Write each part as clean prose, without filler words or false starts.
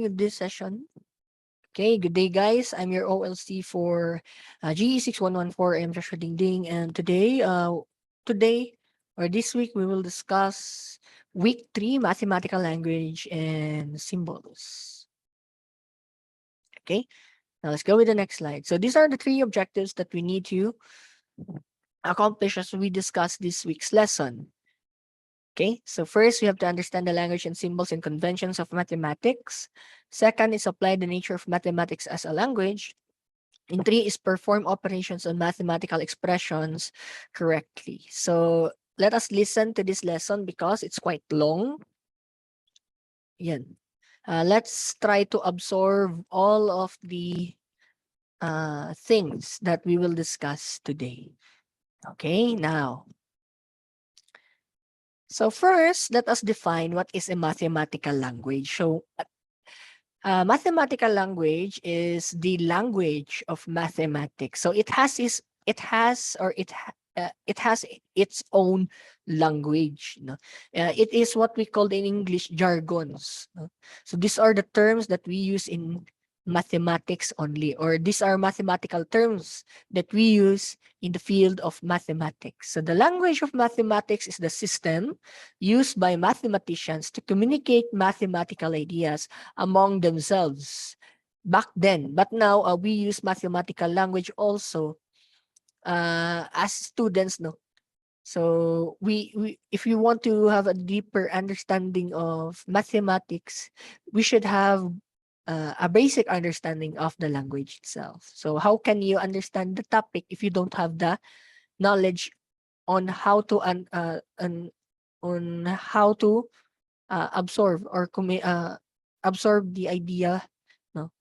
this session. Okay, good day guys. I'm your OLC for GE6114. I'm Joshua Dingding, and today or this week we will discuss week 3 mathematical language and symbols. Okay, now let's go with the next slide. So these are the 3 objectives that we need to accomplish as we discuss this week's lesson. Okay, so first we have to understand the language and symbols and conventions of mathematics. Second is apply the nature of mathematics as a language. And 3 is perform operations on mathematical expressions correctly. So let us listen to this lesson because it's quite long. Yan. Let's try to absorb all of the things that we will discuss today. Okay, now. So first, let us define what is a mathematical language. So mathematical language is the language of mathematics. So it has its own language. It is what we call in English jargons. So these are the terms that we use in mathematics only, or these are mathematical terms that we use in the field of mathematics. So the language of mathematics is the system used by mathematicians to communicate mathematical ideas among themselves back then. But now we use mathematical language also as students. So if you want to have a deeper understanding of mathematics, we should have a basic understanding of the language itself. So how can you understand the topic if you don't have the knowledge on how to absorb or absorb the idea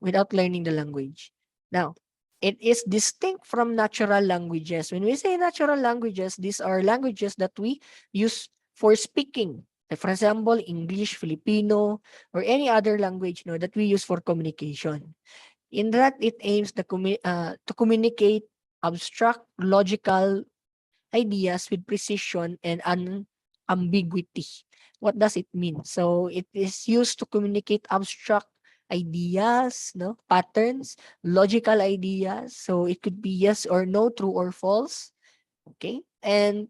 without learning the language? Now, it is distinct from natural languages. When we say natural languages, these are languages that we use for speaking. Like for example, English, Filipino, or any other language that we use for communication. In that, it aims to communicate abstract logical ideas with precision and ambiguity. What does it mean? So it is used to communicate abstract ideas, patterns, logical ideas. So it could be yes or no, true or false. Okay, and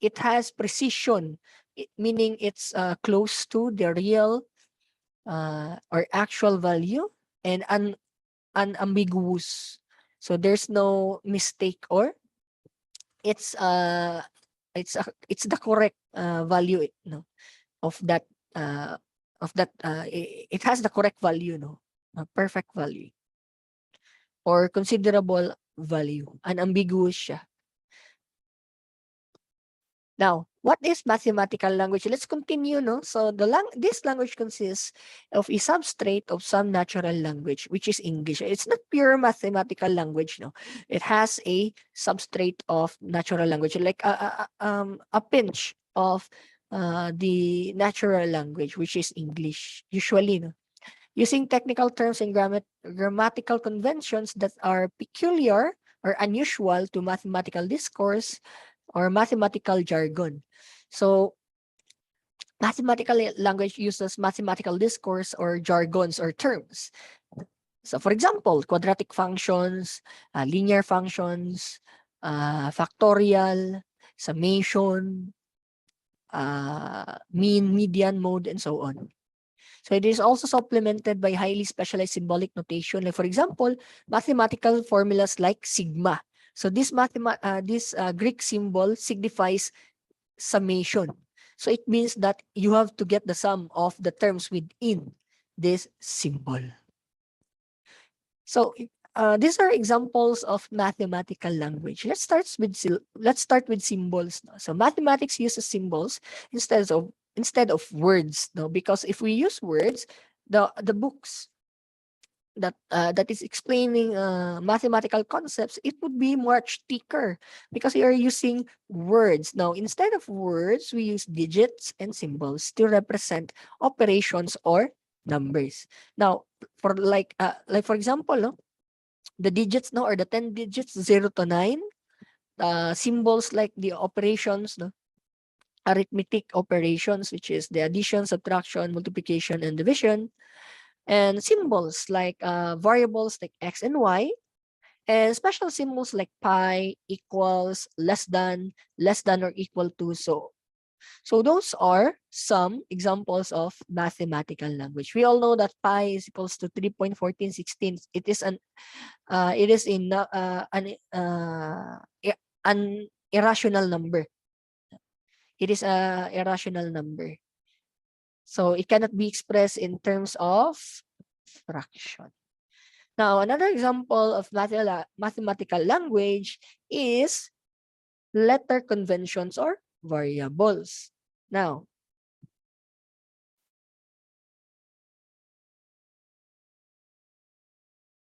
it has precision, meaning it's close to the real or actual value, and unambiguous. So there's no mistake, or it's the correct value of that it has the correct value, perfect value or considerable value, unambiguous siya. Now, what is mathematical language? Let's continue, So this language consists of a substrate of some natural language, which is English. It's not pure mathematical language, It has a substrate of natural language, like a pinch of the natural language, which is English, usually, Using technical terms and grammatical conventions that are peculiar or unusual to mathematical discourse or mathematical jargon. So mathematical language uses mathematical discourse or jargons or terms. So for example, quadratic functions, linear functions, factorial, summation, mean, median, mode, and so on. So it is also supplemented by highly specialized symbolic notation. Like for example, mathematical formulas like sigma. So this Greek symbol signifies summation. So it means that you have to get the sum of the terms within this symbol. So these are examples of mathematical language. Let's start with symbols. So mathematics uses symbols instead of words, because if we use words, the books that is explaining mathematical concepts, it would be much thicker because you are using words. Now, instead of words, we use digits and symbols to represent operations or numbers. Now, for for example, the digits or the 10 digits 0 to 9, symbols like the operations, arithmetic operations, which is the addition, subtraction, multiplication, and division. And symbols like variables like x and y, and special symbols like pi, equals, less than or equal to. So those are some examples of mathematical language. We all know that pi is equals to 3.1416. It is an irrational number. It is a irrational number. So it cannot be expressed in terms of fraction. Now, another example of mathematical language is letter conventions or variables. Now,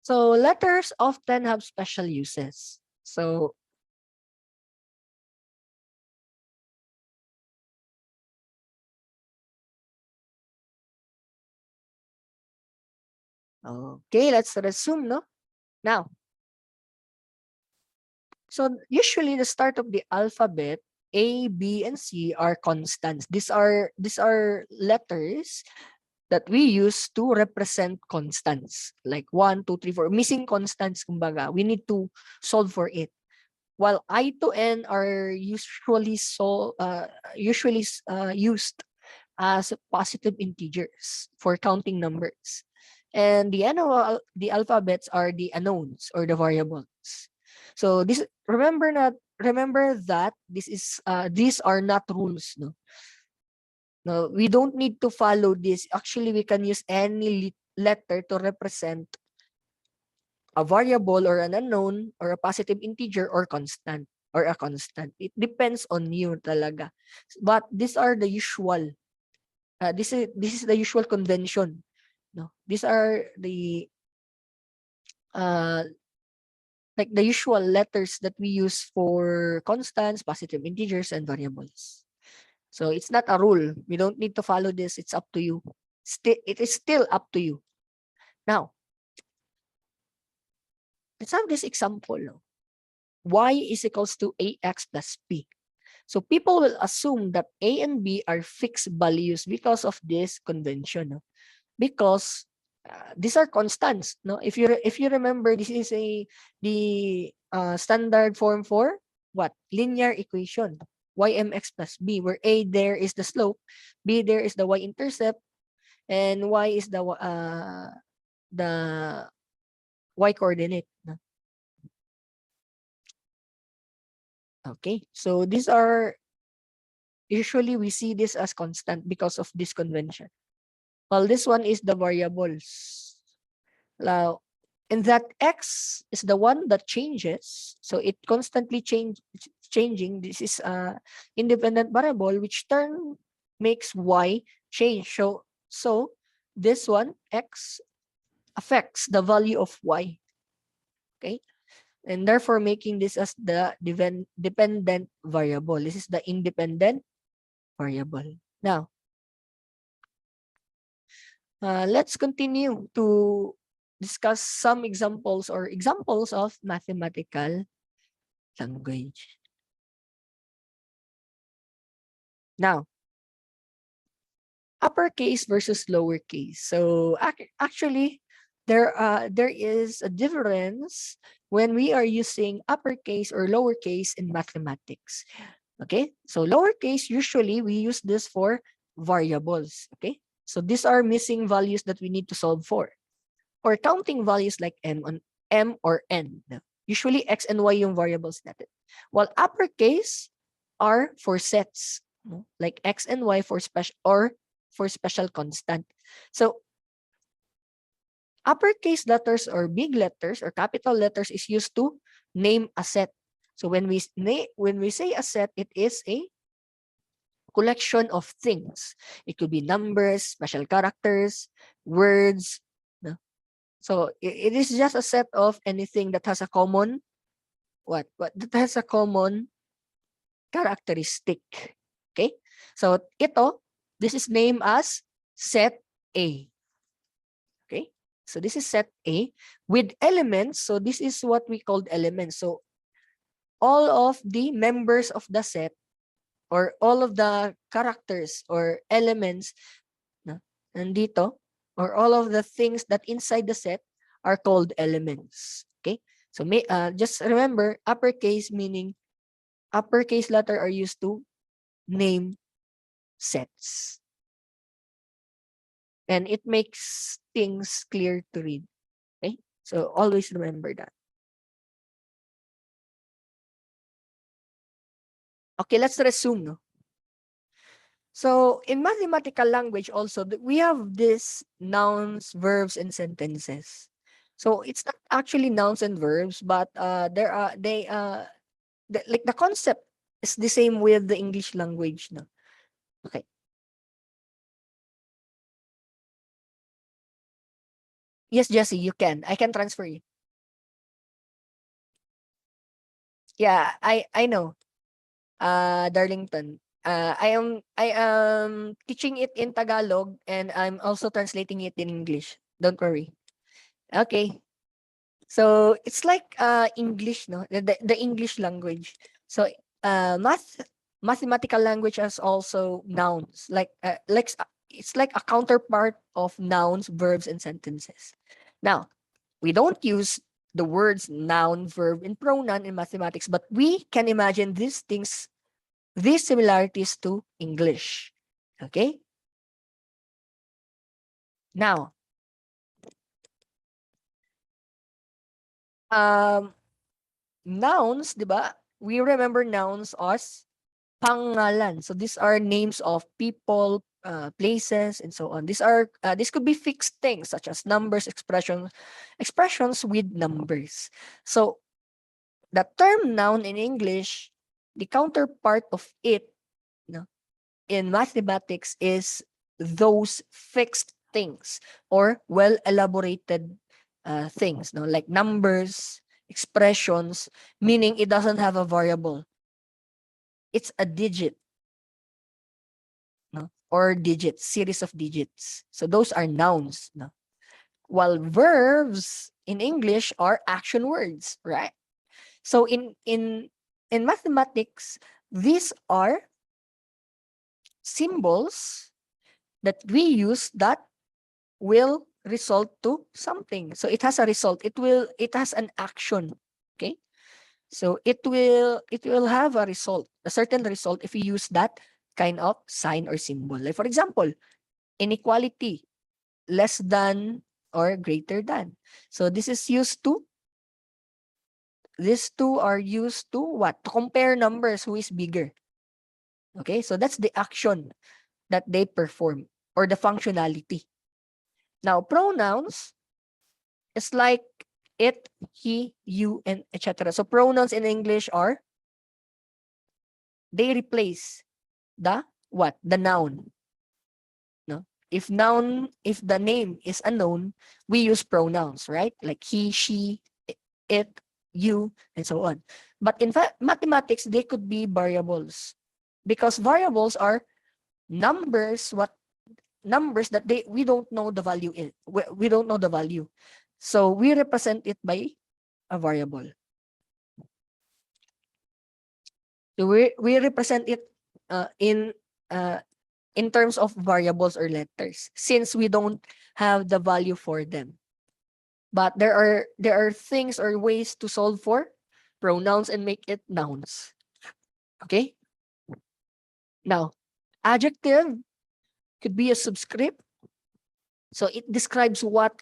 so letters often have special uses. So, okay, let's resume, no? Now, so usually the start of the alphabet, A, B, and C are constants. These are letters that we use to represent constants. Like 1, 2, 3, 4. Missing constants, kumbaga. We need to solve for it. While I to N are usually used as positive integers for counting numbers. And the alphabets are the unknowns or the variables. So remember that these are not rules, no. No, we don't need to follow this. Actually, we can use any letter to represent a variable or an unknown or a positive integer or constant or a constant. It depends on you talaga. But these are the usual. This is the usual convention. No, these are the uh like the usual letters that we use for constants, positive integers, and variables. So it's not a rule. We don't need to follow this. It's up to you. It is still up to you. Now, let's have this example. No? Y is equals to ax plus b. So people will assume that a and b are fixed values because of this convention. No? Because these are constants. No, if you remember, this is the standard form for what linear equation, ymx plus b, where a there is the slope, b there is the y-intercept, and y is the y-coordinate. No? Okay, so these are usually we see this as constant because of this convention. While this one is the variables. Now, and that x is the one that changes. So it constantly changing. This is a independent variable which turn makes y change. So this one x affects the value of y. Okay. And therefore making this as the dependent variable. This is the independent variable. Now, let's continue to discuss some examples of mathematical language. Now, uppercase versus lowercase. So actually, there is a difference when we are using uppercase or lowercase in mathematics. Okay, so lowercase, usually we use this for variables. Okay, so these are missing values that we need to solve for. Or counting values like m or n. Usually x and y yung variables natin. While uppercase are for sets, like x and y for special constant. So uppercase letters or big letters or capital letters is used to name a set. So when we say a set, it is a collection of things. It could be numbers, special characters, words. No? So it is just a set of anything that has a common that has a common characteristic. Okay? So this is named as set A. Okay? So this is set A with elements. So this is what we called elements. So all of the members of the set or all of the characters or elements nandito or all of the things that inside the set are called elements. Okay, so just remember, uppercase meaning uppercase letter are used to name sets, and it makes things clear to read. Okay, so always remember that. Okay, let's resume. No? So in mathematical language also, we have this nouns, verbs, and sentences. So it's not actually nouns and verbs, but like the concept is the same with the English language. No? Okay. Yes, Jesse, you can. I can transfer you. Yeah, I know. Darlington. I am teaching it in Tagalog and I'm also translating it in English. Don't worry. Okay. So it's like English, no? The English language. So mathematical language has also nouns. It's like a counterpart of nouns, verbs, and sentences. Now, we don't use the words noun, verb, and pronoun in mathematics, but we can imagine these similarities to English. Okay? Now, um, nouns, di ba? We remember nouns as pangalan. So these are names of people, places, and so on. This could be fixed things such as numbers, expressions with numbers. So the term noun in English, the counterpart of it, no, in mathematics is those fixed things or well elaborated things, no, like numbers, expressions, meaning it doesn't have a variable. It's a digit, no, or digits, series of digits. So those are nouns, no. While verbs in English are action words, right? So in mathematics, these are symbols that we use that will result to something. So it has a result. It has an action. Okay. So it will have a result, a certain result if you use that kind of sign or symbol. Like for example, inequality, less than or greater than. So these two are used to what? To compare numbers who is bigger. Okay? So that's the action that they perform or the functionality. Now, pronouns is like it, he, you, and etc. So pronouns in English are, they replace the what? The noun. No? If the name is a noun, we use pronouns, right? Like he, she, it, you, and so on. But in fact, mathematics, they could be variables because variables are numbers that we don't know the value in. We don't know the value. So we represent it by a variable. So we represent it uh, in uh, in terms of variables or letters since we don't have the value for them. But there are things or ways to solve for pronouns and make it nouns. Okay? Now, adjective could be a subscript. So it describes what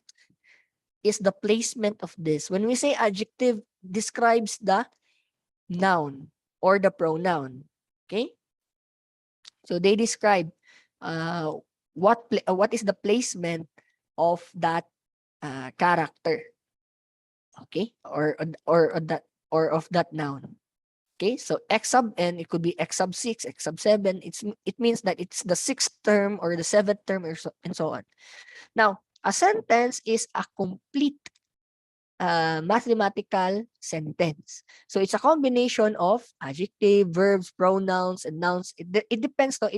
is the placement of this. When we say adjective, describes the noun or the pronoun. Okay? So they describe uh, what is the placement of that character. Okay? Or of that noun. Okay, so x sub n, it could be x sub 6, x sub 7. It means that it's the sixth term or the seventh term and so on. Now, a sentence is a complete mathematical sentence. So it's a combination of adjective, verbs, pronouns, and nouns. It depends. No?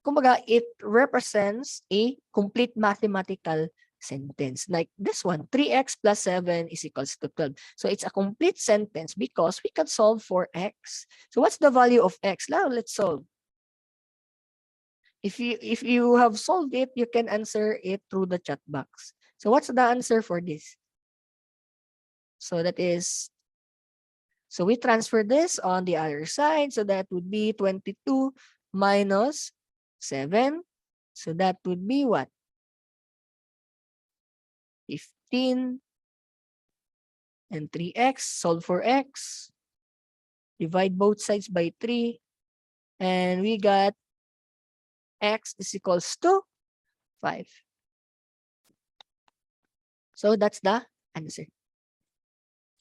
Kumbaga, it represents a complete mathematical sentence. Like this one, 3x plus 7 is equals to 12. So it's a complete sentence because we can solve for x. So what's the value of x? Now let's solve. If you have solved it, you can answer it through the chat box. So what's the answer for this? So that is, so we transfer this on the other side. So that would be 22 minus 7. So that would be what? 15 and 3x. Solve for x. Divide both sides by 3. And we got x is equals to 5. So that's the answer.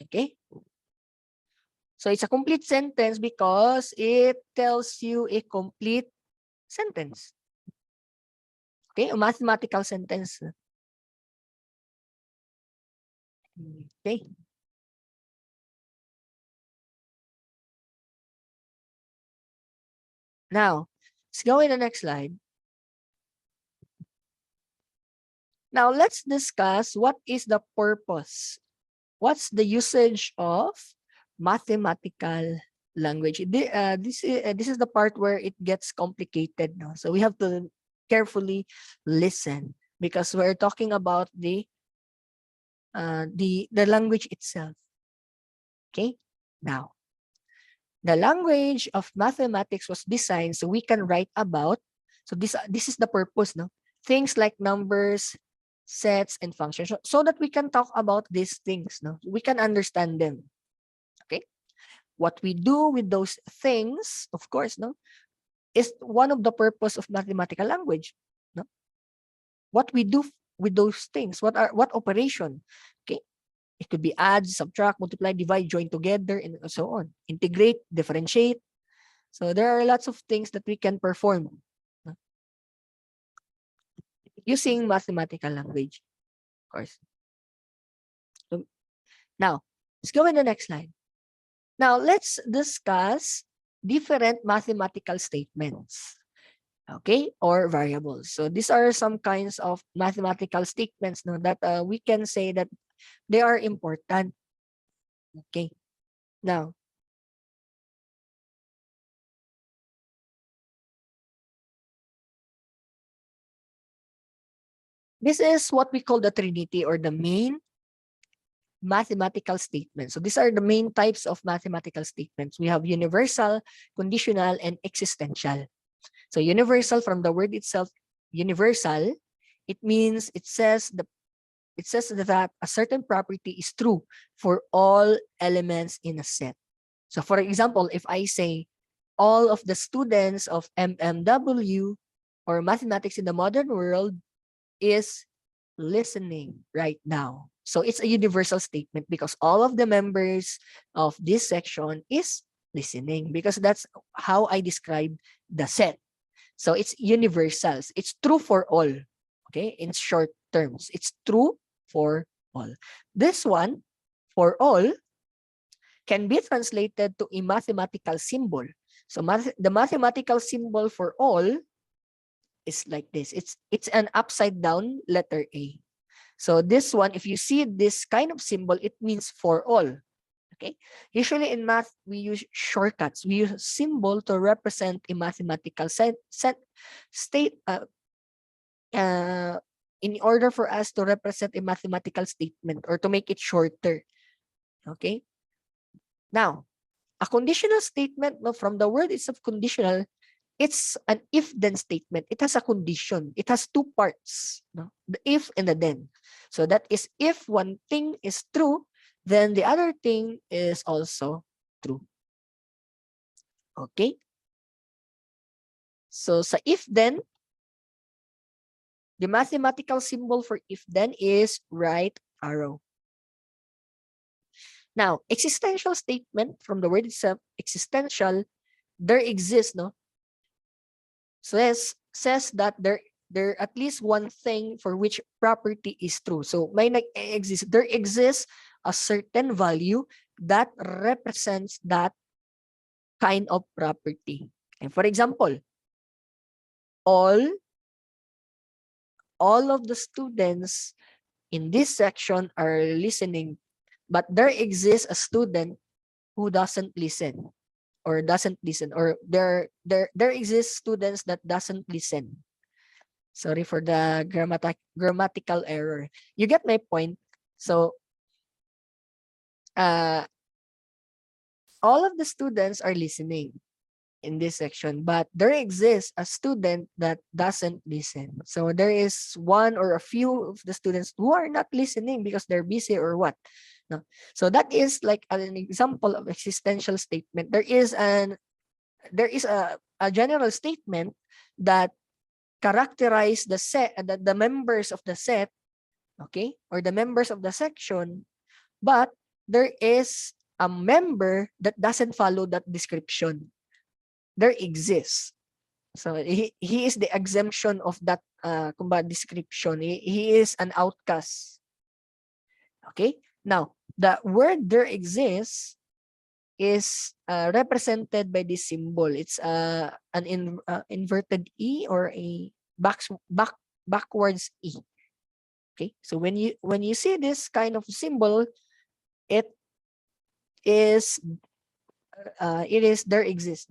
Okay? So it's a complete sentence because it tells you a complete sentence. Okay? A mathematical sentence. Okay? Now, let's go in the next slide. Now, let's discuss what is the purpose. What's the usage of mathematical language? This is the part where it gets complicated now. So we have to carefully listen because we're talking about the language itself. Okay? Now, the language of mathematics was designed so we can write about, so this is the purpose, no? Things like numbers, sets, and functions, so that we can talk about these things, no? We can understand them. Okay? What we do with those things, of course, no, is one of the purpose of mathematical language. No? What we do with those things, what operation? Okay? It could be add, subtract, multiply, divide, join together, and so on. Integrate, differentiate. So there are lots of things that we can perform using mathematical language, of course. So now, let's go in the next slide. Now, let's discuss different mathematical statements, okay, or variables. So these are some kinds of mathematical statements, no, that we can say that they are important. Okay. Now, this is what we call the Trinity, or the main mathematical statements. So these are the main types of mathematical statements. We have universal, conditional, and existential. So universal, from the word itself, universal, it means it says that a certain property is true for all elements in a set. So for example, if I say all of the students of MMW, or mathematics in the modern world, is listening right now. So it's a universal statement because all of the members of this section is listening, because that's how I describe the set. So it's universals. It's true for all. Okay, in short terms, it's true for all. This one, for all, can be translated to a mathematical symbol. So the mathematical symbol for all is like this. It's an upside down letter A. So this one, if you see this kind of symbol, it means for all. Okay. Usually in math, we use shortcuts. We use symbol to represent a mathematical state. In order for us to represent a mathematical statement or to make it shorter. Okay. Now, a conditional statement, no, from the word itself, conditional, it's an if-then statement. It has a condition. It has two parts, no? The if and the then. So that is, if one thing is true, then the other thing is also true. Okay? So sa if-then, the mathematical symbol for if-then is right arrow. Now, existential statement, from the word itself, existential, there exists, no? Says that there at least one thing for which property is true. So there exists a certain value that represents that kind of property. And for example, all of the students in this section are listening, but there exists a student who doesn't listen. or doesn't listen, or there exists students that doesn't listen. Sorry for the grammatical error. You get my point? So all of the students are listening in this section, but there exists a student that doesn't listen. So there is one or a few of the students who are not listening because they're busy or what. No. So that is like an example of existential statement. There is a general statement that characterize the set, the members of the set, okay, or the members of the section, but there is a member that doesn't follow that description. There exists. So he is the exemption of that description. He is an outcast. Okay? Now, the word there exists is represented by this symbol. It's an inverted E or a backwards E. Okay? So when you see this kind of symbol, it is there exists.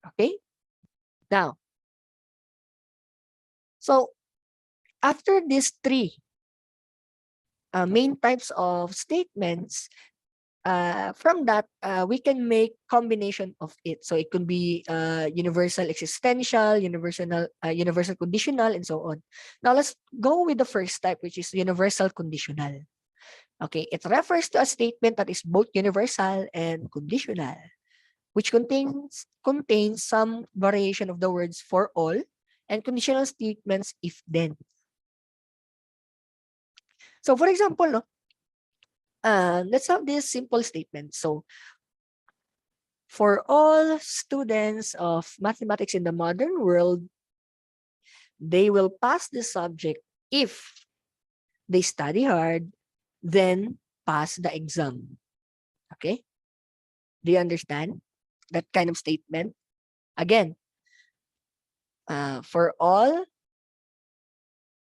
Okay? Now, so after these three main types of statements, from that, we can make combination of it. So it could be universal existential, universal conditional, and so on. Now let's go with the first type, which is universal conditional. Okay, it refers to a statement that is both universal and conditional, which contains some variation of the words for all and conditional statements if then. So for example, no, let's have this simple statement. So for all students of mathematics in the modern world, they will pass the subject if they study hard, then pass the exam. Okay? Do you understand that kind of statement? Again, for all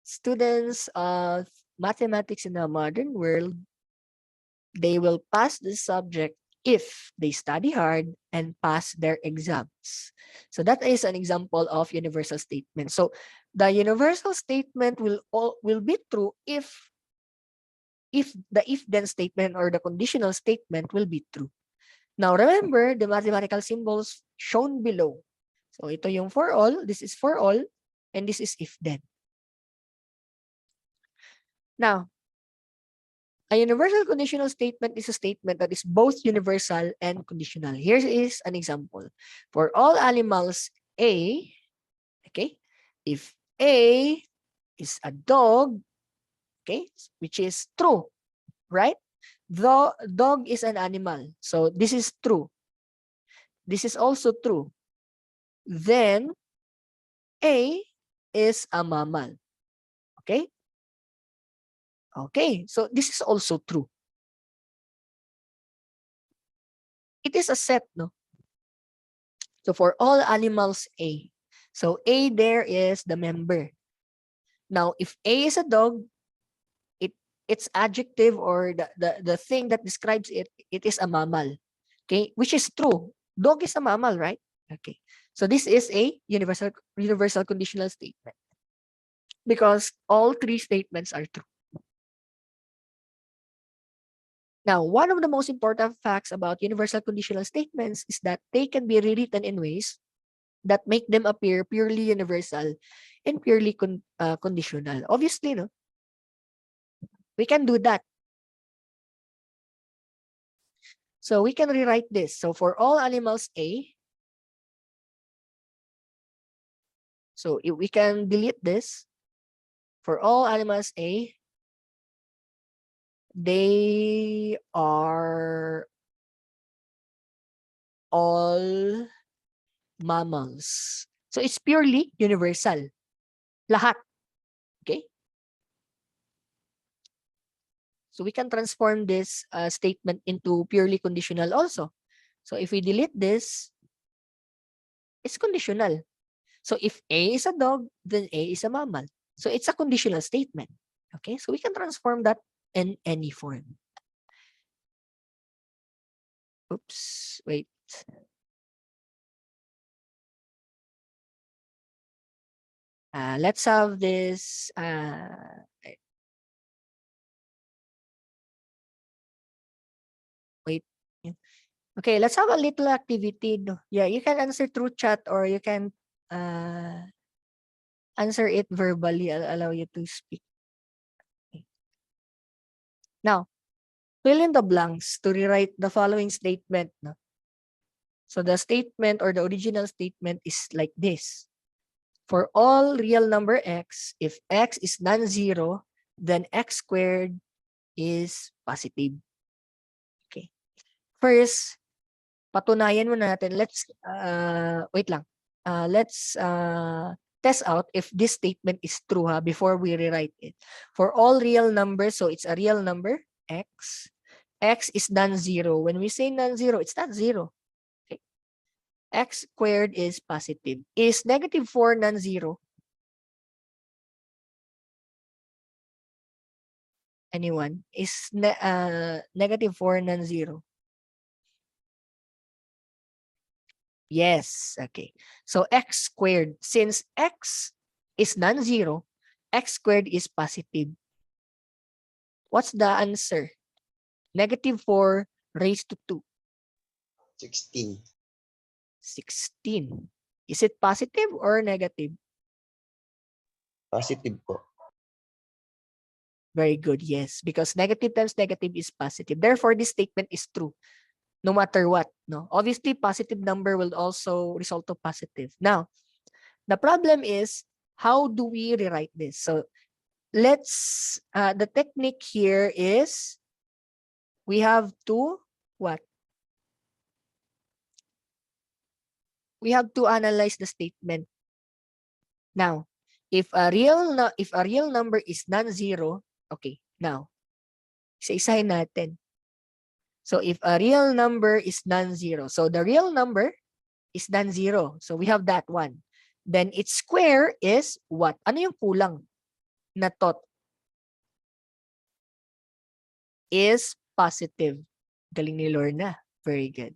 students of mathematics in the modern world, they will pass the subject if they study hard and pass their exams. So that is an example of universal statement. So the universal statement will be true if the if then statement or the conditional statement will be true. Now remember the mathematical symbols shown below. So ito yung for all, this is for all, and this is if then. Now, a universal conditional statement is a statement that is both universal and conditional. Here is an example. For all animals A, okay, if A is a dog, okay, which is true, right? The dog is an animal. So this is true. This is also true. Then A is a mammal. Okay? Okay, so this is also true. It is a set, no? So for all animals A. So A there is the member. Now, if A is a dog, its adjective or the thing that describes it, it is a mammal. Okay, which is true. Dog is a mammal, right? Okay. So this is a universal conditional statement because all three statements are true. Now, one of the most important facts about universal conditional statements is that they can be rewritten in ways that make them appear purely universal and purely conditional. Obviously, no? We can do that. So we can rewrite this. So for all animals A, so if we can delete this. For all animals A, they are all mammals. So it's purely universal. Lahat. Okay? So we can transform this statement into purely conditional also. So if we delete this, it's conditional. So if A is a dog, then A is a mammal. So it's a conditional statement. Okay? So we can transform that in any form. Oops, wait. Let's have this. Wait. Okay, let's have a little activity. Yeah, you can answer through chat or you can answer it verbally. I'll allow you to speak. Okay. Now, fill in the blanks to rewrite the following statement. No? So the statement or the original statement is like this. For all real number x, if x is non-zero, then x squared is positive. Okay. First, patunayan muna natin. Let's, wait lang. Let's test out if this statement is true before we rewrite it. For all real numbers, so it's a real number, x. X is non-zero. When we say non-zero, it's not zero. Okay. X squared is positive. Is -4 non-zero? Anyone? Is -4 non-zero? Yes. Okay. So x squared, since x is non-zero, x squared is positive. What's the answer? -4 raised to 2. 16. 16. Is it positive or negative? Positive po. Very good. Yes. Because negative times negative is positive. Therefore, this statement is true. No matter what. No? Obviously, positive number will also result to positive. Now, the problem is, how do we rewrite this? So, let's, the technique here is, we have to, what? We have to analyze the statement. Now, if a real number is non-zero, okay, now, isa-isahin natin. So, if a real number is non-zero, so the real number is non-zero. So, we have that one. Then, its square is what? Ano yung kulang na tot? Is positive. Galing ni Lorna. Very good.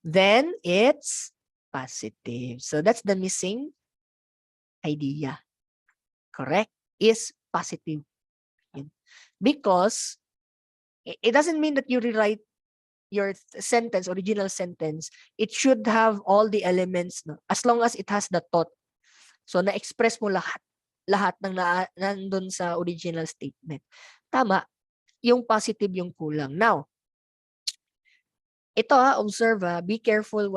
Then, it's positive. So, that's the missing idea. Correct? Is positive. Because it doesn't mean that you rewrite your sentence, original sentence. It should have all the elements, no? As long as it has the thought. So, na-express mo lahat ng nandun sa original statement. Tama, yung positive yung kulang. Now, ito observe be careful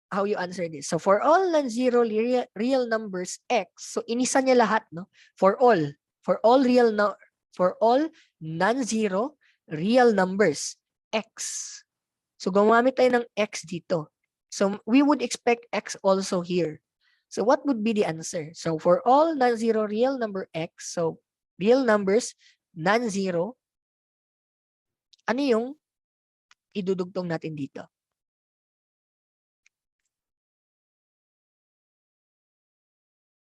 how you answer this. So, for all non-zero real numbers x, so inisa niya lahat, no? For all non-zero real numbers x. So, gumamit tayo ng x dito. So, we would expect x also here. So, what would be the answer? So, for all non-zero real number x, so real numbers, non-zero, ano yung idudugtong natin dito?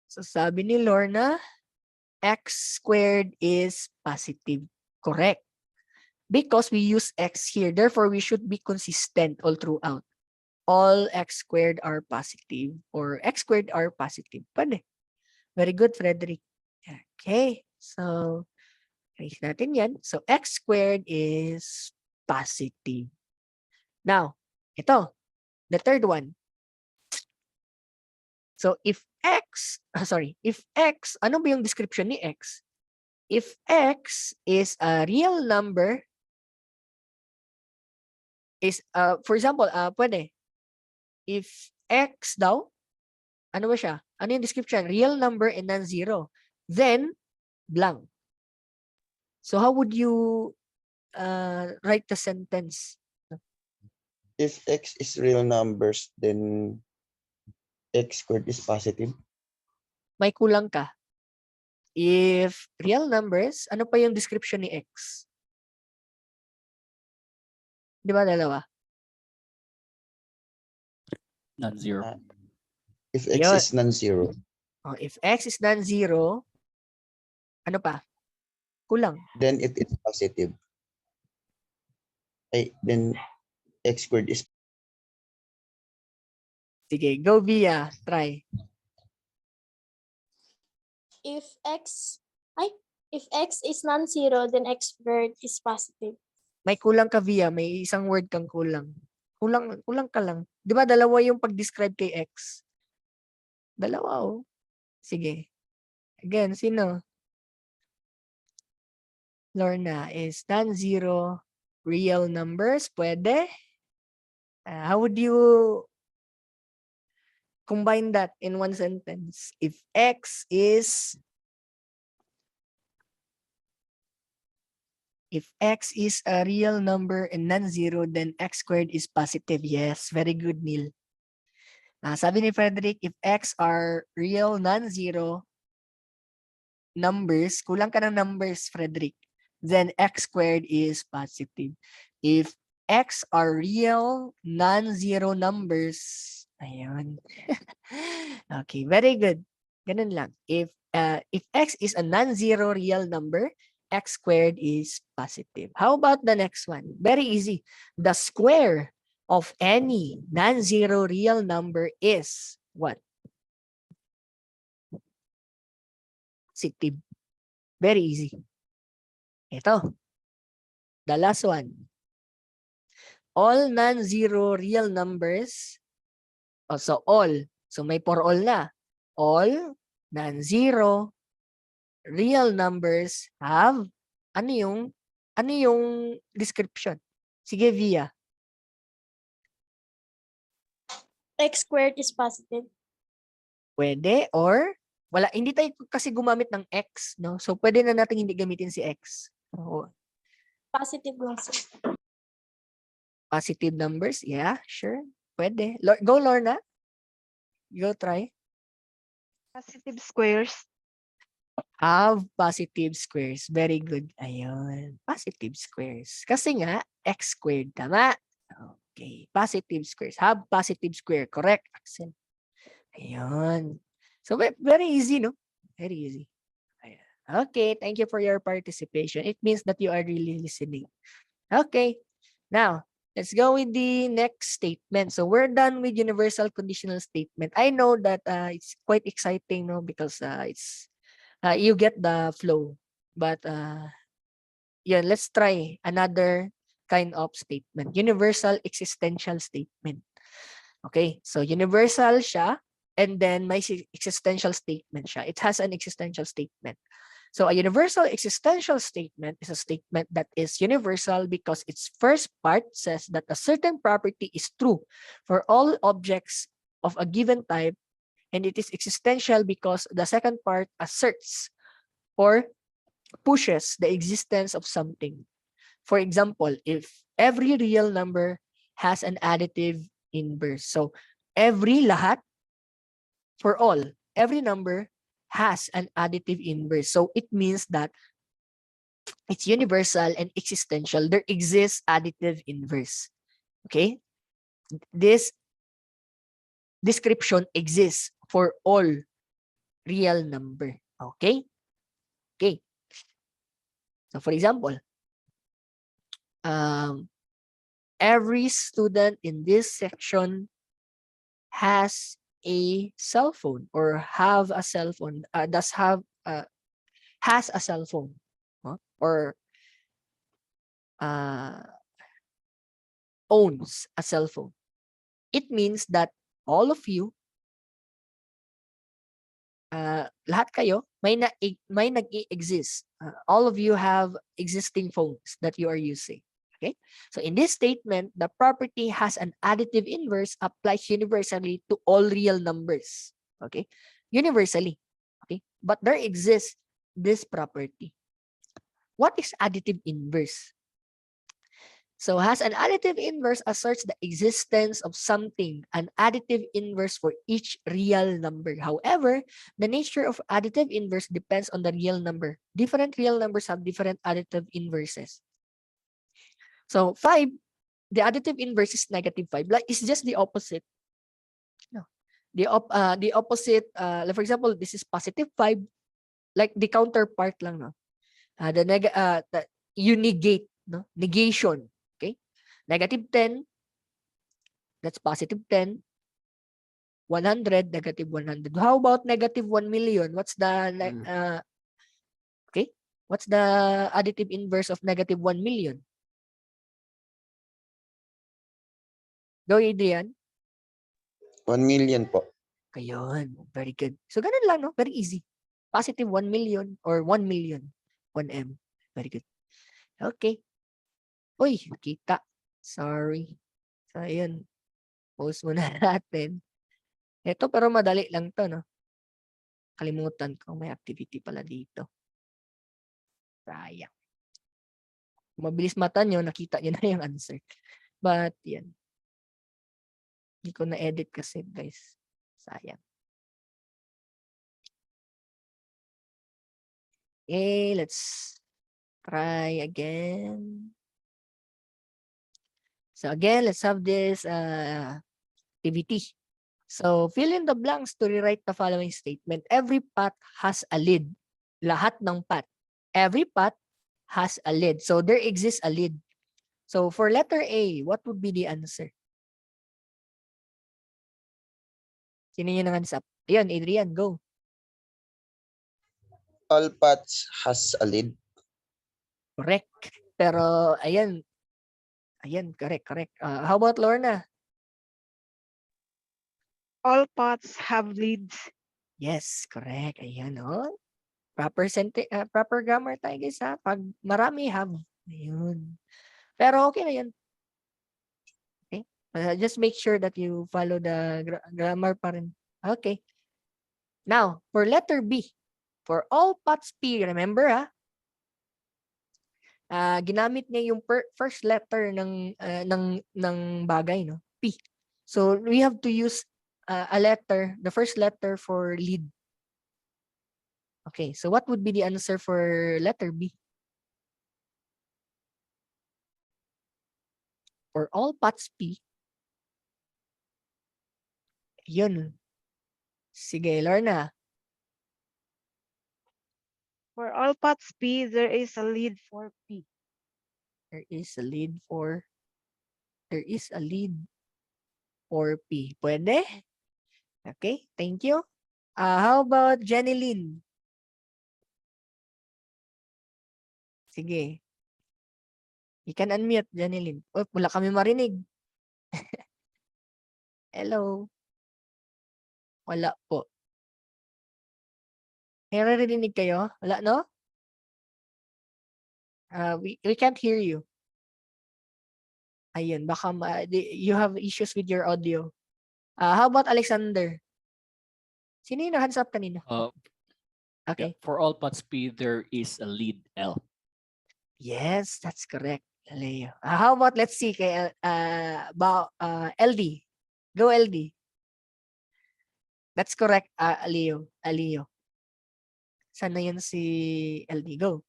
So, sabi ni Lorna, x squared is positive. Correct. Because we use x here. Therefore, we should be consistent all throughout. All x squared are positive or x squared are positive. Pwede. Very good, Frederick. Okay. So, raise natin yan. So, x squared is positive. Now, ito. The third one. So, if x, ano ba yung description ni x? If x is a real number, is, for example, pwede, if x daw, ano ba siya? Ano yung description? Real number and non-zero. Then, blank. So, how would you write the sentence? If x is real numbers, then x squared is positive. May kulang ka. If real numbers, ano pa yung description ni x? Di ba dalawa? Non-zero. If x Yun. is non-zero, If x is non-zero, ano pa? Kulang. then it is positive. Then x squared is Sige, go Via. Try. If if x is non-zero, then x squared is positive. May kulang ka Via. May isang word kang kulang. Kulang ka lang. Di ba dalawa yung pag-describe kay X? Dalawa oh. Sige. Again, sino? Lorna, is non-zero real numbers? Pwede? How would you combine that in one sentence? If X is a real number and non-zero, then X squared is positive. Yes, very good, Neil. Sabi ni Frederick, if X are real non-zero numbers, kulang ka ng numbers, Frederick, then X squared is positive. If X are real non-zero numbers, ayun. Okay, very good. Ganun lang. If X is a non-zero real number, X squared is positive. How about the next one? Very easy. The square of any non-zero real number is what? Positive. Very easy. Ito. The last one. All non-zero real numbers. So all. So may for all na. All non-zero real numbers have ano yung description? Sige, Via. X squared is positive. Pwede or wala, hindi tayo kasi gumamit ng X, no? So pwede na natin hindi gamitin si X. Oo. Positive lang sir. Positive numbers, yeah, sure. Pwede. Go Lorna. Go try. Positive squares. Have positive squares. Very good. Ayun. Positive squares. Kasi nga, X squared. Tama. Okay. Positive squares. Have positive square. Correct, Axel. Ayun. So, very easy, no? Very easy. Ayan. Okay. Thank you for your participation. It means that you are really listening. Okay. Now, let's go with the next statement. So, we're done with universal conditional statement. I know that it's quite exciting, no? Because it's you get the flow. But yeah, let's try another kind of statement. Universal existential statement. Okay, so universal siya and then may existential statement siya. It has an existential statement. So a universal existential statement is a statement that is universal because its first part says that a certain property is true for all objects of a given type, and it is existential because the second part asserts or pushes the existence of something. For example, if every real number has an additive inverse. So lahat, for all, every number has an additive inverse. So it means that it's universal and existential. There exists additive inverse. Okay? This description exists for all real number. Okay? Okay. So for example, every student in this section has a cell phone or have a cell phone, has a cell phone, or owns a cell phone. It means that all of you, lahat kayo, may nag-exist. All of you have existing phones that you are using. Okay? So in this statement, the property has an additive inverse applies universally to all real numbers. Okay? Universally. Okay? But there exists this property. What is additive inverse? So has an additive inverse asserts the existence of something, an additive inverse for each real number. However, the nature of additive inverse depends on the real number. Different real numbers have different additive inverses. So 5, the additive inverse is -5. Like it's just the opposite. No. The opposite, like for example, this is +5, like the counterpart lang, no? You negate, no? Negation. Okay? -10, That's positive 10. 100, negative 100. How about negative 1 million? What's the okay? What's the additive inverse of negative 1 million? Go, Adrian. 1 million po. Ayun, very good. So, ganun lang, no? Very easy. Positive 1 million or 1 million. 1M. Very good. Okay. Uy, kita. Sorry. So, ayun. Post muna natin. Ito, pero madali lang to, no? Kalimutan ko, may activity pala dito. Sayang. Kung mabilis mata nyo, nakita nyo na yung answer. But, yan. Hindi ko na-edit kasi, guys. Sayang. Okay, let's try again. So again, let's have this activity. So fill in the blanks to rewrite the following statement. Every pot has a lid. Lahat ng pot. Every pot has a lid. So there exists a lid. So for letter A, what would be the answer? Sino yung hands up? Ayun, Adrian, go. All pots has a lid. Correct. Pero ayan. Ayan, correct. How about Lorna? All pots have lids. Yes, correct. Ayan, oh. Proper grammar tayo, guys, ha? Pag marami, have. Ayun. Pero okay na yan. Okay? Just make sure that you follow the grammar pa rin. Okay. Now, for letter B. For all pots P, remember, ha? Ginamit niya yung first letter ng bagay, no? P. So, we have to use a letter, the first letter for lead. Okay, so what would be the answer for letter B? For all pots P. Yun. Sige, Lorna. For all pots P, there is a lid for P. There is a lead for P. Pwede? Okay, thank you. How about Jenny Lynn? Sige. You can unmute, Jenny Lynn. Oh, wala kami marinig. Hello. Wala po. May naririnig kayo? Wala, no? We can't hear you. Ayun, baka you have issues with your audio. How about Alexander? Sino yung hands up kanina? Okay. For all pots P, there is a lead L. Yes, that's correct, Leo. How about, let's see, kay LD. Go, LD. That's correct, Leo. Sana yun si LD? Go.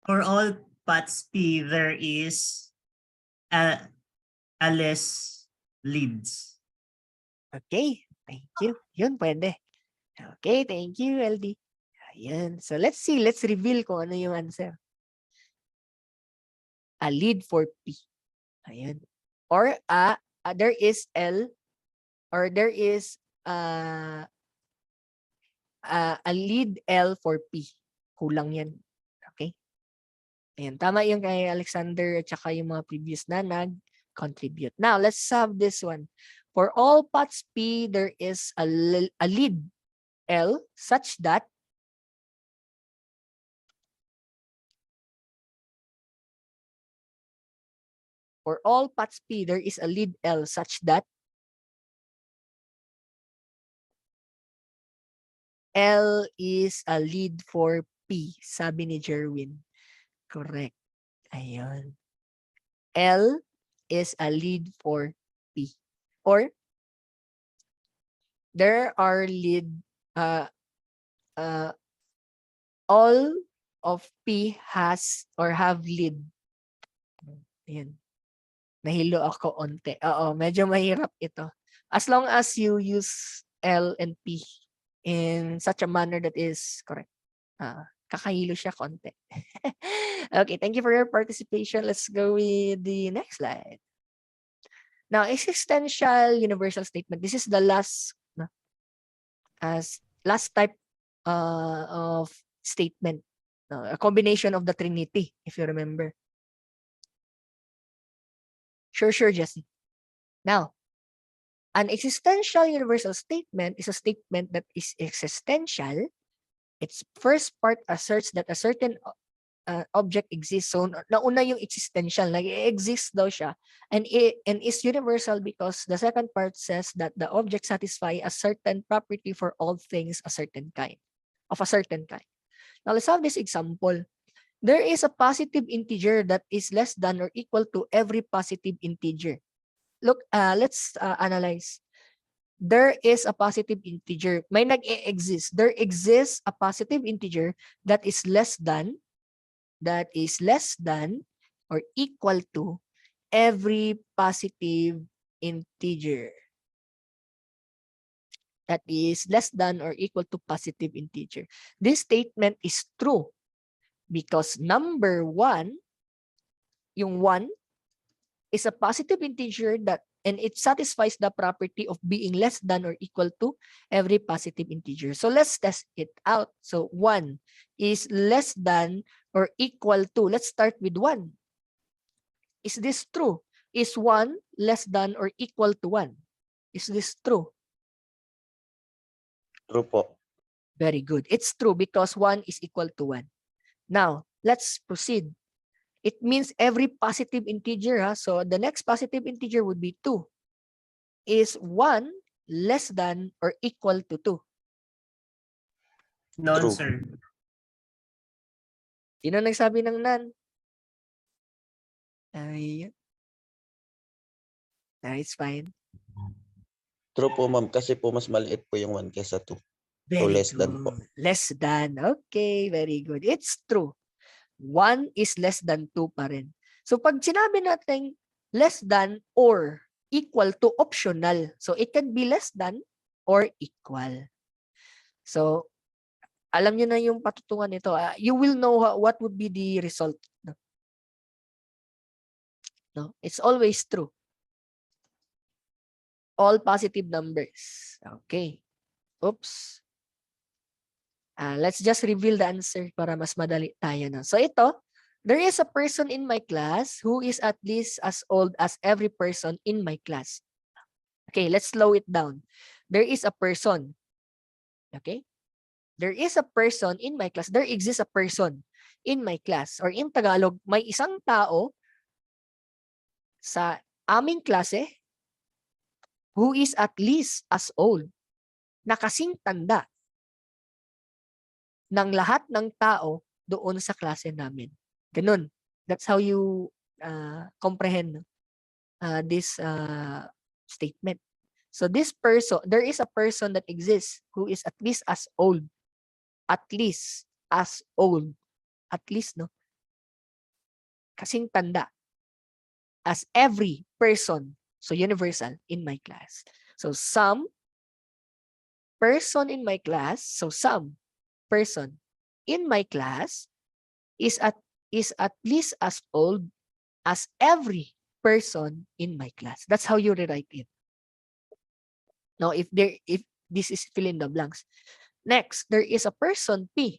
For all pots P, there is a less leads. Okay, thank you. Yun, pwede. Okay, thank you, LD. Ayan. So, let's see. Let's reveal kung ano yung answer. A lead for P. Ayan. Or there is L, or there is a lead L for P. Kulang yan. Okay? Ayan. Tama yung kay Alexander at saka yung mga previous na nag-contribute. Now, let's have this one. For all pots P, there is a lead L such that for all pots P, there is a lead L such that L is a lead for P, sabi ni Jerwin. Correct. Ayun. L is a lead for P. Or there are lead all of P has or have lead. Ayan. Nahilo ako onte. Oo, medyo mahirap ito. As long as you use L and P in such a manner that is correct. Kakahilo siya konti. Okay, thank you for your participation. Let's go with the next slide. Now, existential universal statement. This is the last last type of statement. A combination of the Trinity, if you remember. Sure, Jesse. Now, an existential universal statement is a statement that is existential. Its first part asserts that a certain object exists. So, nauna yung existential, nag-exist daw siya. And is universal because the second part says that the object satisfy a certain property for all things of a certain kind. Now, let's have this example. There is a positive integer that is less than or equal to every positive integer. Look, let's analyze. There is a positive integer. May nag-exist. There exists a positive integer that is less than or equal to every positive integer. That is less than or equal to positive integer. This statement is true because number 1, yung 1, is a positive integer and it satisfies the property of being less than or equal to every positive integer. So let's test it out. So 1 is less than or equal to. Let's start with 1. Is this true? Is 1 less than or equal to 1? Is this true? True po. Very good. It's true because 1 is equal to 1. Now, let's proceed. It means every positive integer. So the next positive integer would be 2. Is 1 less than or equal to 2? None, True. sir. Sino nagsabi ng none? Ay, it's fine. True po, ma'am. Kasi po mas maliit po yung 1 kesa 2. Very less than po. good. Less than. Okay, very good. It's true. 1 is less than 2 pa rin. So pag sinabi natin less than or equal to, optional. So it can be less than or equal. So alam niyo na yung patutungan nito. You will know what would be the result. No? It's always true. All positive numbers. Okay. Oops. Let's just reveal the answer para mas madali tayo na. So ito, there is a person in my class who is at least as old as every person in my class. Okay, let's slow it down. There is a person. Okay? There is a person in my class. There exists a person in my class. Or in Tagalog, may isang tao sa aming klase who is at least as old, na kasing tanda ng lahat ng tao doon sa klase namin. Ganun. That's how you comprehend this statement. So this person, there is a person that exists who is at least as old. At least as old. At least, no? Kasing tanda as every person. So universal in my class. So some person in my class, so some person in my class is at least as old as every person in my class. That's how you rewrite it. Now, if this is fill in the blanks. Next, there is a person P.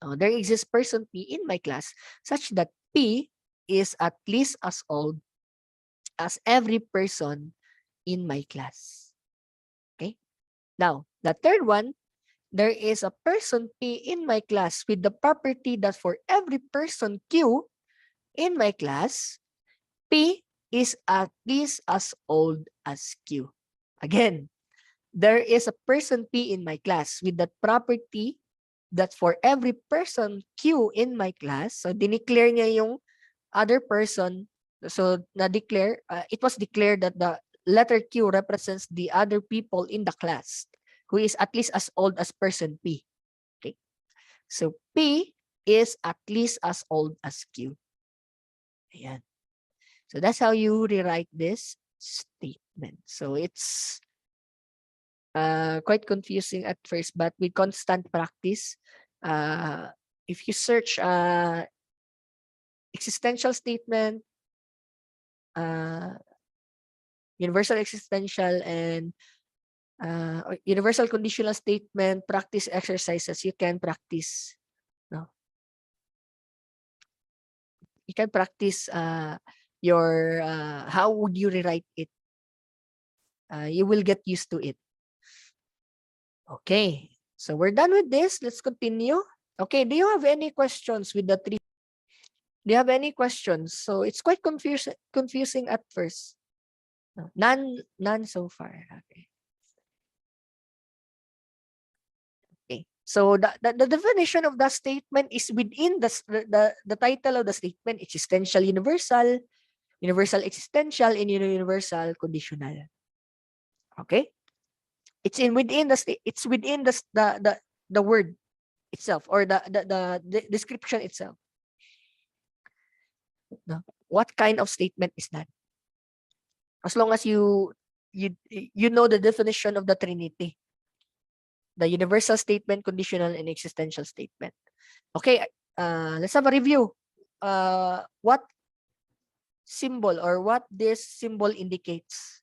There exists person P in my class such that P is at least as old as every person in my class. Okay? Now, the third one, there is a person P in my class with the property that for every person Q in my class, P is at least as old as Q. Again, there is a person P in my class with that property that for every person Q in my class, so dineclare niya yung other person, so na-declare, it was declared that the letter Q represents the other people in the class who is at least as old as person P. Okay. So P is at least as old as Q. Ayan. So that's how you rewrite this statement. So it's quite confusing at first, but with constant practice, if you search existential statement, universal existential and universal conditional statement practice exercises you can practice. No? You can practice your how would you rewrite it. You will get used to it. Okay, so we're done with this. Let's continue. Okay, do you have any questions with the three? Do you have any questions? So it's quite confusing at first. No, none so far. Okay. Okay. So the definition of the statement is within the title of the statement. Existential universal, universal existential, and universal conditional. Okay. It's within the word itself or the description itself. No? What kind of statement is that? As long as you know the definition of the Trinity, the universal statement, conditional, and existential statement. Okay, let's have a review. What symbol or what this symbol indicates?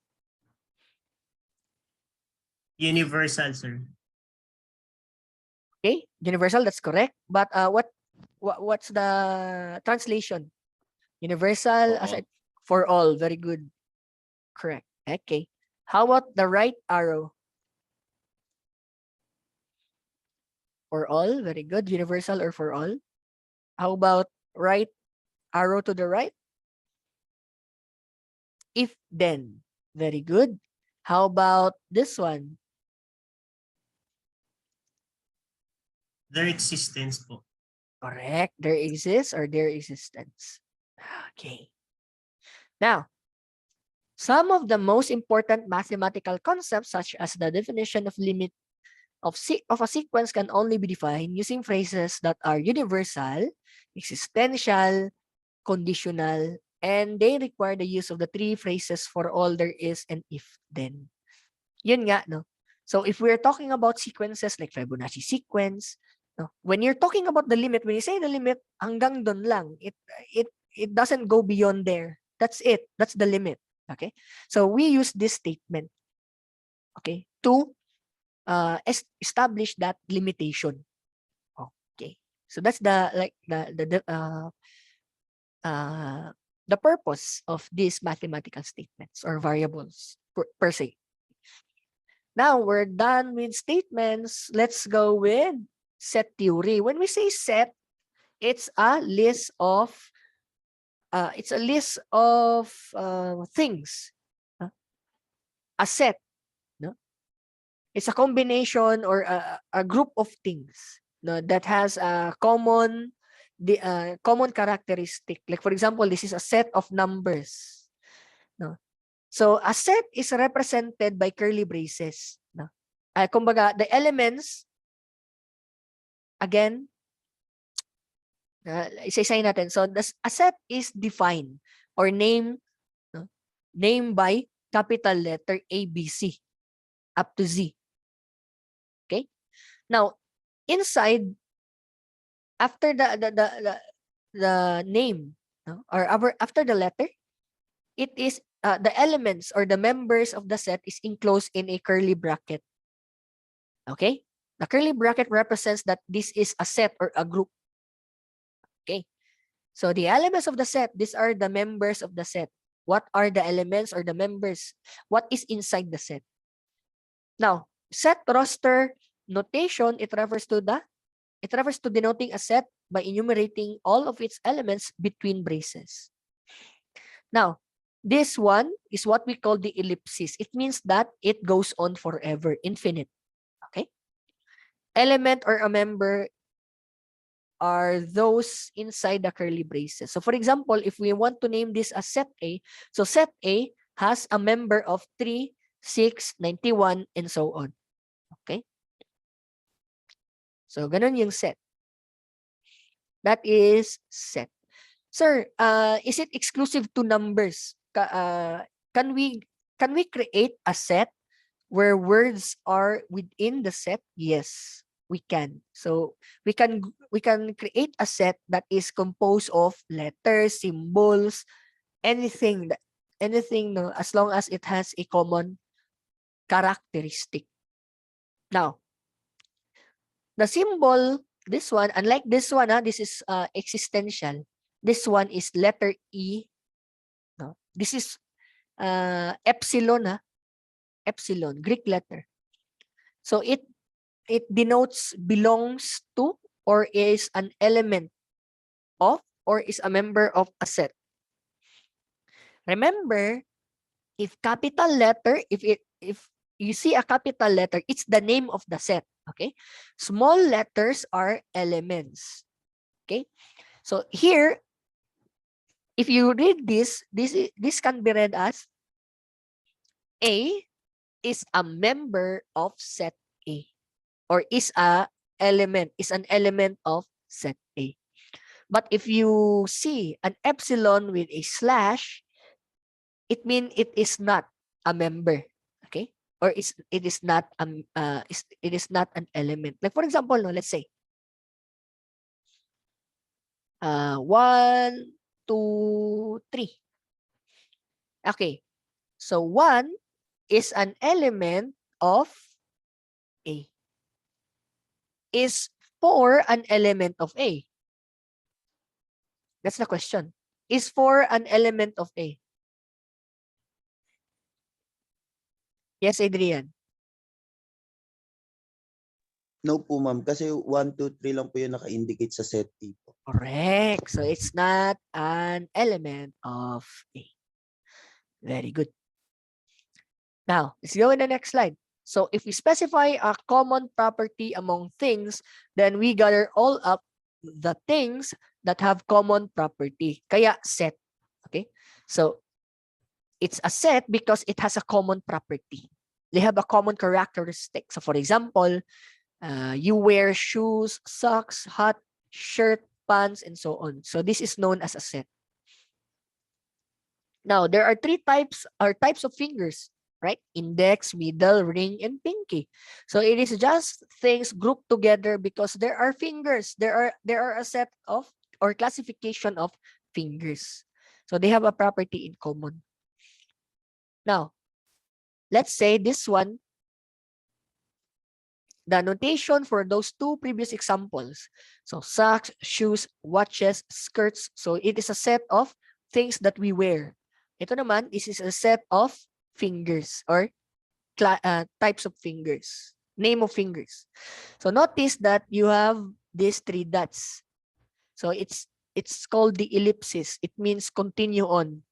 Universal, sir. Okay, universal, that's correct. But what's the translation? Universal aside for all. Very good. Correct. Okay. How about the right arrow? For all. Very good. Universal or for all? How about right arrow to the right? If then. Very good. How about this one? Their existence po. Correct. There exists or their existence. Okay. Now, some of the most important mathematical concepts, such as the definition of limit of a sequence, can only be defined using phrases that are universal, existential, conditional, and they require the use of the three phrases for all, there is, and if then. Yun nga, no? So if we're talking about sequences like Fibonacci sequence, no? When you're talking about the limit, when you say the limit, hanggang dun lang. It doesn't go beyond there. That's it. That's the limit. Okay? So we use this statement, okay, to establish that limitation. Okay. So that's the purpose of these mathematical statements or variables per se. Now we're done with statements. Let's go with set theory. When we say set, it's a list of things. A set, no? It's a combination or a group of things, no, that has a common characteristic. Like for example, this is a set of numbers. No? So a set is represented by curly braces. No? Kumbaga, the elements, again, isa-isay natin. So a set is defined or named by capital letter A, B, C up to Z. Okay? Now, inside, after the name, no, or after the letter, it is the elements or the members of the set is enclosed in a curly bracket. Okay? The curly bracket represents that this is a set or a group. Okay? So the elements of the set, these are the members of the set. What are the elements or the members? What is inside the set? Now, set roster notation, it refers to denoting a set by enumerating all of its elements between braces. Now, this one is what we call the ellipsis. It means that it goes on forever, infinite. Okay? Element or a member are those inside the curly braces. So for example, if we want to name this as set A, so set A has a member of 3, 6, 91, and so on. Okay? So ganun yung set. That is set. Sir, is it exclusive to numbers? Can we create a set where words are within the set? Yes, we can. So we can create a set that is composed of letters, symbols, anything anything, no, as long as it has a common characteristic. Now, the symbol, this one, unlike this one, this is existential. This one is letter E. No? This is epsilon, epsilon, Greek letter. So it denotes belongs to or is an element of or is a member of a set. Remember, if capital letter, if you see a capital letter, it's the name of the set. Okay, small letters are elements. Okay, so here, if you read this can be read as A is a member of set A, or is an element of set A. But if you see an epsilon with a slash, it means it is not a member. Okay, or it is not an element. Like for example, no, let's say 1, 2, 3. Okay, so 1 is an element of A. Is 4 an element of A? That's the question. Is 4 an element of A? Yes, Adrian. No po, ma'am. Kasi 1, 2, 3 lang po yung naka-indicate sa set A po. Correct. So it's not an element of A. Very good. Now, let's go in the next slide. So if we specify a common property among things, then we gather all up the things that have common property. Kaya set. Okay? So it's a set because it has a common property. They have a common characteristic. So for example, you wear shoes, socks, hat, shirt, pants, and so on. So this is known as a set. Now, there are three types of fingers, right? Index, middle, ring, and pinky. So it is just things grouped together because there are fingers. There are a set of or classification of fingers. So they have a property in common. Now, let's say this one, the notation for those two previous examples. So socks, shoes, watches, skirts. So it is a set of things that we wear. Ito naman, this is a set of fingers or types of fingers, name of fingers. So notice that you have these 3 dots. So it's called the ellipsis. It means continue on.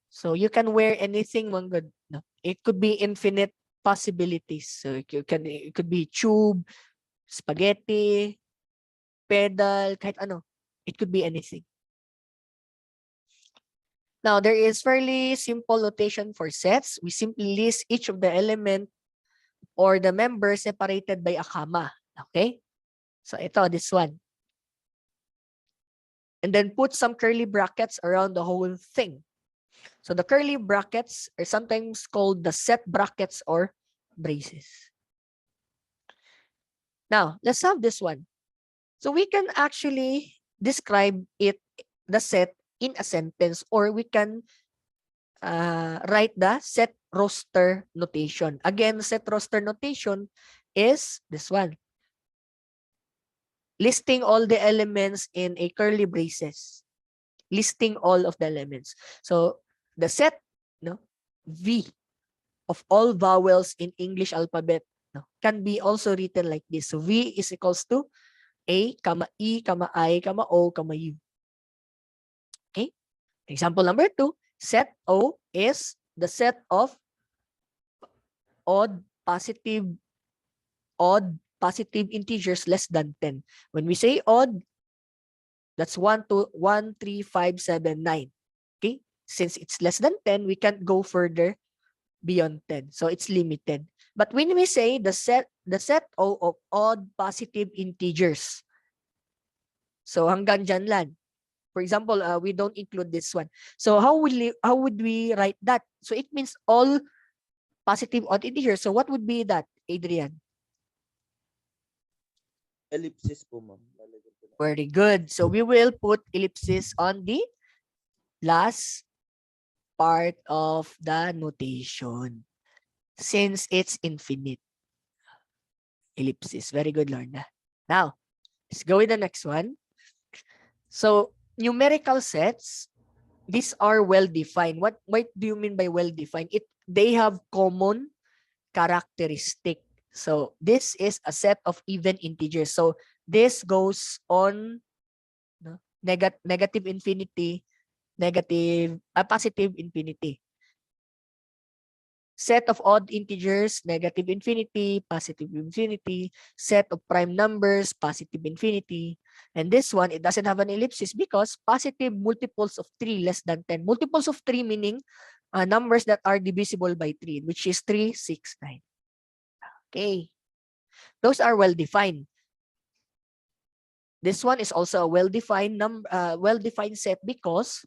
So you can wear anything, mga good. No? It could be infinite possibilities. So it could be tube, spaghetti, pedal, kahit ano. It could be anything. Now, there is fairly simple notation for sets. We simply list each of the element or the members separated by a comma. Okay? So ito, this one. And then put some curly brackets around the whole thing. So the curly brackets are sometimes called the set brackets or braces. Now, let's have this one. So we can actually describe the set in a sentence, or we can write the set roster notation. Again, set roster notation is this one. Listing all the elements in a curly braces. Listing all of the elements. So the set, V of all vowels in English alphabet can be also written like this. So V is equals to A, E, I, O, U. Okay. Example number 2, set O is the set of odd positive integers less than 10. When we say odd, that's 1, 2, 1, 3, 5, 7, 9. Okay? Since it's less than 10, we can't go further beyond 10. So it's limited. But when we say the set O of odd positive integers, so hanggang dyan lang. For example, we don't include this one. So how would we write that? So it means all positive odd integers. So what would be that, Adrian? Ellipsis po, ma'am. Very good. So we will put ellipsis on the last part of the notation since it's infinite. Ellipsis. Very good, Lorna. Now, let's go with the next one. So, numerical sets, these are well-defined. What do you mean by well-defined? They have common characteristic. So, this is a set of even integers. So, this goes on negative infinity, positive infinity. Set of odd integers, negative infinity, positive infinity. Set of prime numbers, positive infinity. And this one, it doesn't have an ellipsis because positive multiples of 3 less than 10. Multiples of 3 meaning numbers that are divisible by 3, which is 3, 6, 9. Okay. Those are well-defined. This one is also a well-defined well-defined set because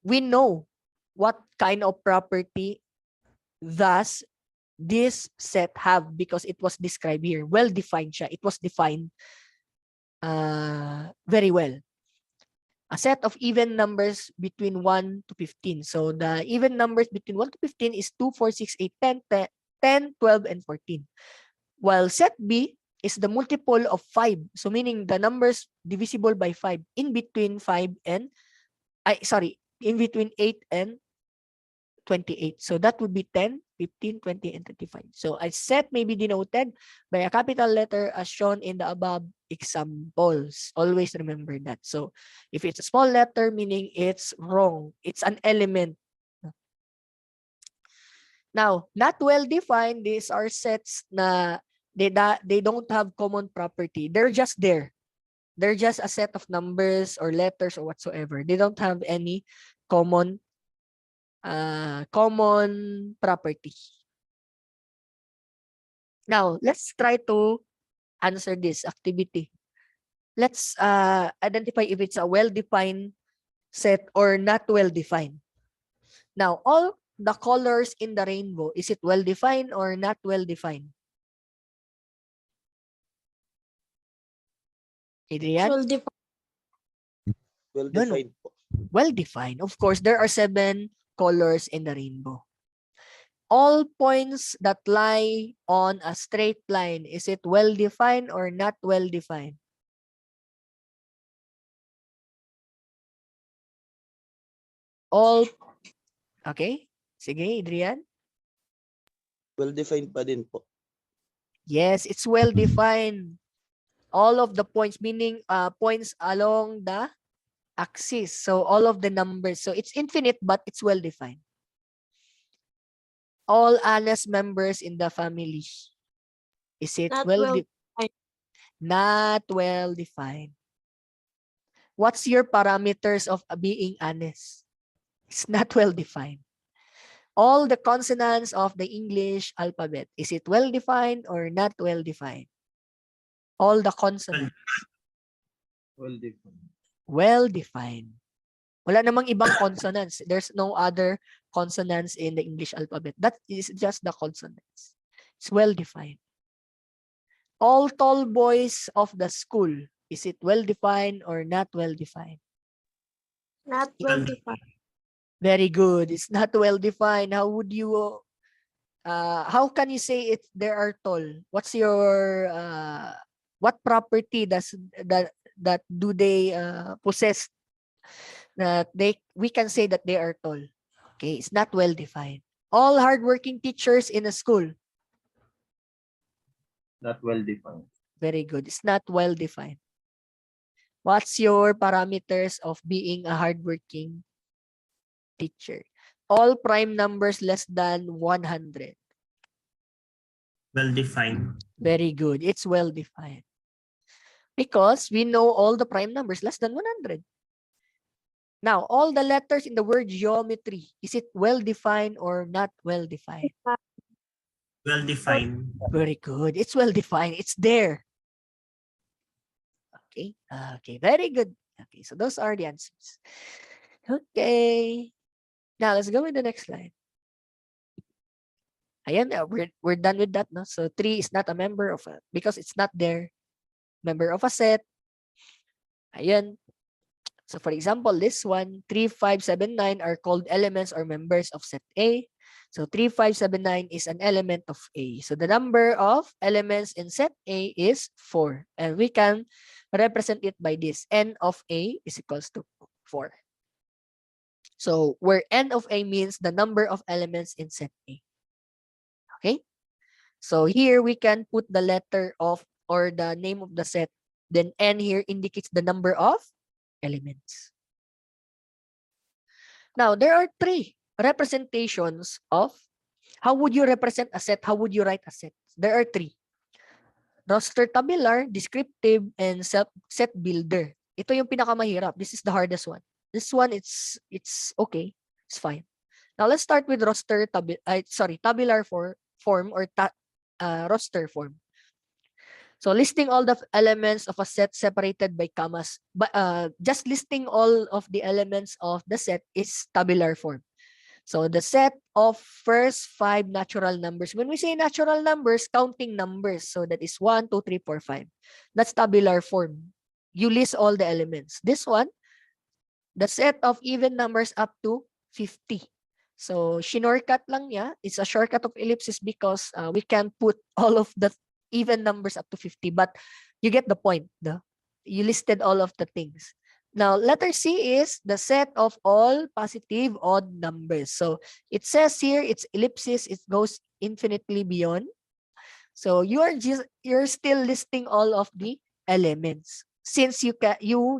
we know what kind of property thus this set have because it was described here. Well-defined siya. It was defined very well. A set of even numbers between 1 to 15. So the even numbers between 1 to 15 is 2, 4, 6, 8, 10, 12, and 14. While set B is the multiple of 5. So meaning the numbers divisible by 5 in between 5 and in between 8 and 28. So that would be 10, 15, 20, and 25. So a set may be denoted by a capital letter as shown in the above examples. Always remember that. So if it's a small letter, meaning it's wrong. It's an element. Now, not well-defined, these are sets na they don't have common property. They're just there. They're just a set of numbers or letters or whatsoever. They don't have any common property. Now, let's try to answer this activity. Let's identify if it's a well-defined set or not well-defined. Now, all the colors in the rainbow, is it well-defined or not well-defined? Adrian? Well-defined po. Well-defined. Of course, there are 7 colors in the rainbow. All points that lie on a straight line, is it well-defined or not well-defined? All, okay. Sige, Adrian. Well-defined pa din po. Yes, it's well-defined. All of the points, meaning points along the axis. So all of the numbers. So it's infinite, but it's well-defined. All honest members in the family. Is it Not well-defined? Not well-defined. What's your parameters of being honest? It's not well-defined. All the consonants of the English alphabet, is it well-defined or not well-defined? All the consonants. Well-defined. Well-defined. Wala namang ibang consonants. There's no other consonants in the English alphabet. That is just the consonants. It's well-defined. All tall boys of the school, is it well-defined or not well-defined? Not well-defined. Very good. It's not well-defined. How would you, how can you say they are tall? What's your, what property that do they possess that we can say that they are tall? Okay, it's not well-defined. All hardworking teachers in a school. Not well-defined. Very good. It's not well-defined. What's your parameters of being a hardworking teacher? All prime numbers less than 100. Well-defined. Very good. It's well-defined. Because we know all the prime numbers less than 100. Now, all the letters in the word geometry, is it well-defined or not well-defined? Well-defined. Very good. It's well-defined. It's there. Okay. Okay. Very good. Okay. So those are the answers. Okay. Now let's go with the next slide. Ayan, we're done with that. No? So 3 is not a member of because it's not there. Member of a set. Ayan. So for example, this one, 3, 5, 7, 9 are called elements or members of set A. So 3, 5, 7, 9 is an element of A. So the number of elements in set A is 4. And we can represent it by this. N of A is equals to 4. So where N of A means the number of elements in set A. Okay? So here we can put the letter of or the name of the set. Then N here indicates the number of elements. Now, there are 3 representations of how would you represent a set, how would you write a set. There are 3. Roster tabular, descriptive, and set builder. Ito yung pinakamahirap. This is the hardest one. This one, it's okay. It's fine. Now, let's start with tabular form or roster form. So listing all the elements of a set separated by commas, but just listing all of the elements of the set is tabular form. So the set of first 5 natural numbers. When we say natural numbers, counting numbers. So that is 1, 2, 3, 4, 5. That's tabular form. You list all the elements. This one, the set of even numbers up to 50. So shinortcut lang niya. It's a shortcut of ellipsis because we can put all of the even numbers up to 50, but you get the point. You listed all of the things. Now, letter C is the set of all positive odd numbers. So it says here, it's ellipsis, it goes infinitely beyond. So you're still listing all of the elements since you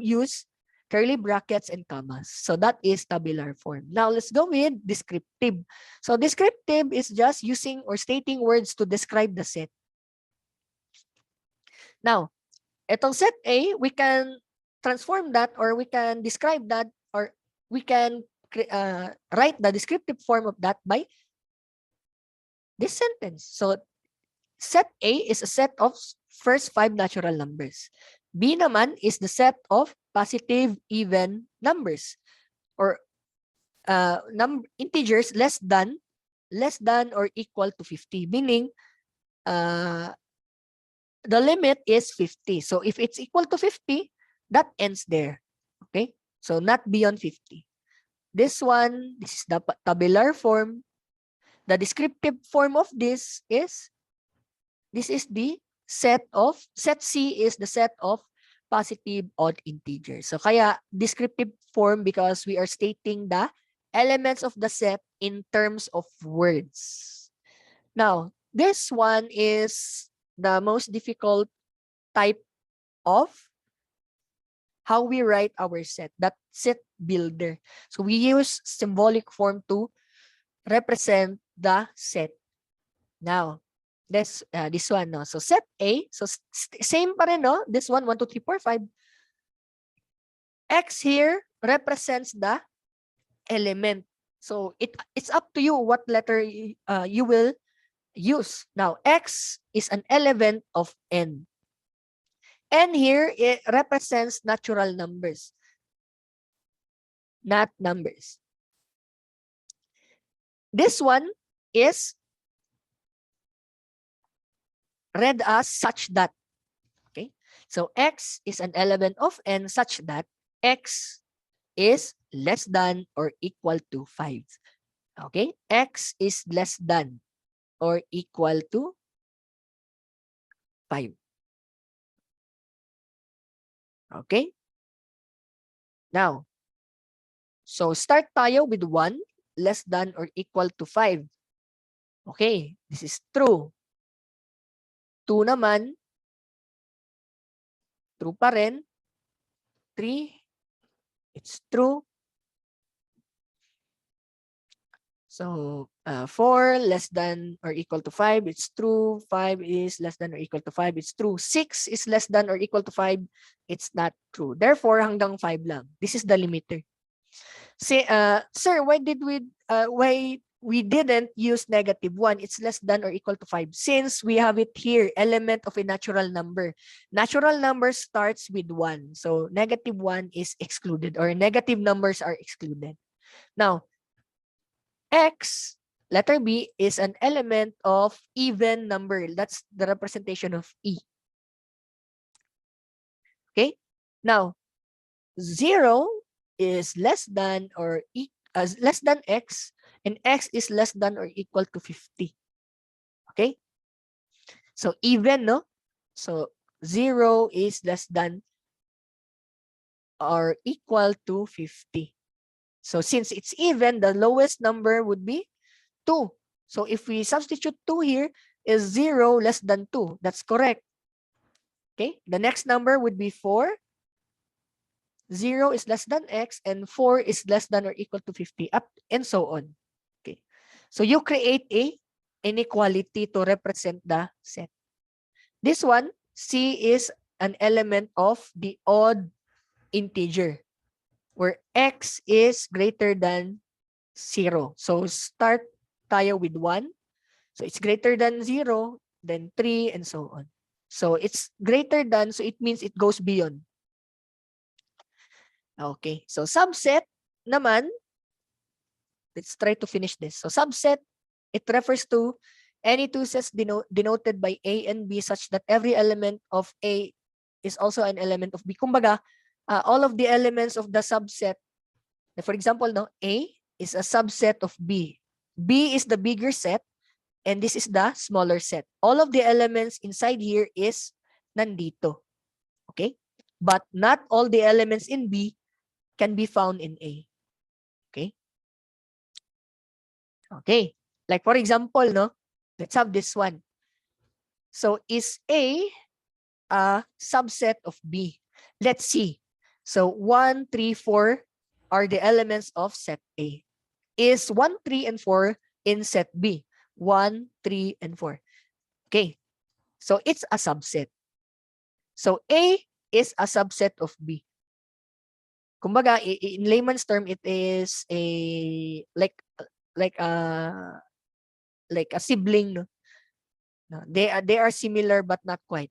use curly brackets and commas. So that is tabular form. Now let's go with descriptive. So descriptive is just using or stating words to describe the set. Now, itong set A, we can transform that or we can describe that or we can write the descriptive form of that by this sentence. So set A is a set of first 5 natural numbers. B naman is the set of positive even numbers or integers less than or equal to 50, meaning the limit is 50. So if it's equal to 50, that ends there. Okay? So not beyond 50. This one, this is the tabular form. The descriptive form of this is the set C is the set of positive odd integers. So kaya descriptive form because we are stating the elements of the set in terms of words. Now, this one is the most difficult type of how we write our set, that set builder. So we use symbolic form to represent the set. Now, this one, no? So set A, so same pa rin, no? This one, 1, 2, 3, 4, 5. X here represents the element. So it's up to you what letter you will use. Now, X is an element of N. N here, it represents natural numbers, not numbers. This one is read as such that. Okay, so X is an element of N such that X is less than or equal to 5. Okay, X is less than or equal to 5. Okay? Now, so start tayo with 1 less than or equal to 5. Okay, this is true. 2 naman, true pa rin. 3, it's true. So 4 less than or equal to 5, it's true. 5 is less than or equal to 5, it's true. 6 is less than or equal to 5, it's not true. Therefore, hanggang 5 lang. This is the limiter. Say, sir, why we didn't use -1? It's less than or equal to 5. Since we have it here, element of a natural number. Natural number starts with 1. So -1 is excluded or negative numbers are excluded. Now, X, letter B, is an element of even number. That's the representation of E. Okay? Now, 0 is less than less than x, and x is less than or equal to 50. Okay? So even, no? So 0 is less than or equal to 50. So since it's even, the lowest number would be 2. So if we substitute 2 here, is 0 less than 2. That's correct. Okay? The next number would be 4. 0 is less than x, and 4 is less than or equal to 50, up and so on. Okay. So you create a inequality to represent the set. This one, C is an element of the odd integer where x is greater than 0. So start tayo with 1. So it's greater than 0, then 3, and so on. So it's greater than, so it means it goes beyond. Okay, so subset naman, let's try to finish this. So subset, it refers to any two sets denoted by A and B such that every element of A is also an element of B. Kumbaga, all of the elements of the subset, for example, no, A is a subset of B. B is the bigger set, and this is the smaller set. All of the elements inside here is nandito. Okay? But not all the elements in B can be found in A. Okay? Okay. Like for example, no, let's have this one. So is A a subset of B? Let's see. So 1, 3, 4 are the elements of set A. Is 1, 3, and 4 in set B? 1, 3, and 4. Okay. So it's a subset. So A is a subset of B. Kumbaga, in layman's term, it is a like a sibling, no? No, they are similar but not quite.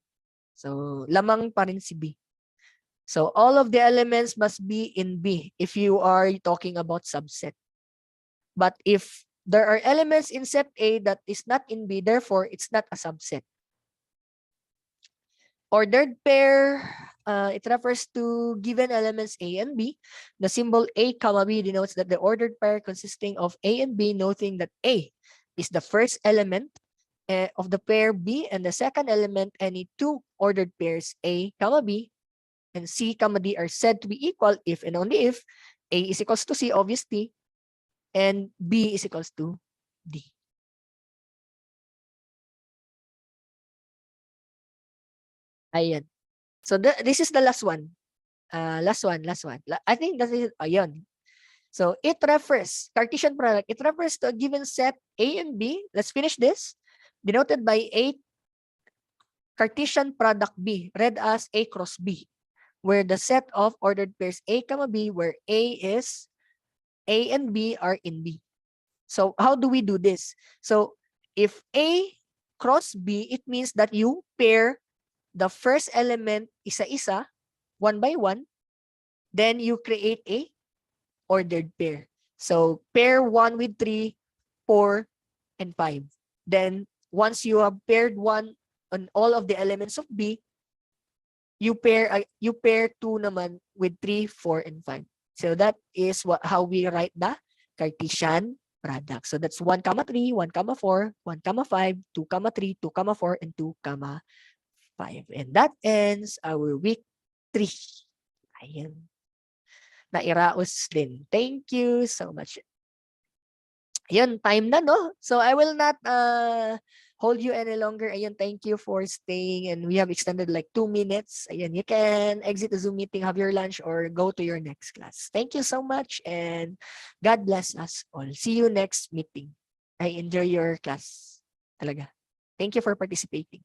So lamang pa rin si B. So all of the elements must be in B if you are talking about subset. But if there are elements in set A that is not in B, therefore it's not a subset. Ordered pair, it refers to given elements A and B. The symbol A comma B denotes that the ordered pair consisting of A and B, noting that A is the first element of the pair B, and the second element, any two ordered pairs A comma B and C comma D are said to be equal if and only if A is equals to C, obviously, and B is equals to D. Ayan. So this is the last one. Last one. I think that is, ayan. So it refers, Cartesian product, it refers to a given set A and B. Let's finish this. Denoted by A Cartesian product B, read as A cross B, where the set of ordered pairs A comma B, where A and B are in B. So how do we do this? So if A cross B, it means that you pair the first element isa-isa, one by one, then you create a ordered pair. So pair 1 with 3, 4, and 5. Then once you have paired 1 on all of the elements of B, you pair 2 naman with 3, 4, and 5. So that is how we write the Cartesian product. So that's 1, 3, 1, 4, 1, 5, 2, 3, 2, 4, and 2, 5. And that ends our week 3. Ayan. Nairaos din. Thank you so much. Ayun, time na, no? So I will not hold you any longer. Ayun, thank you for staying, and we have extended like 2 minutes. Ayun, you can exit the Zoom meeting, have your lunch, or go to your next class. Thank you so much, and God bless us all. See you next meeting. I enjoy your class. Talaga. Thank you for participating.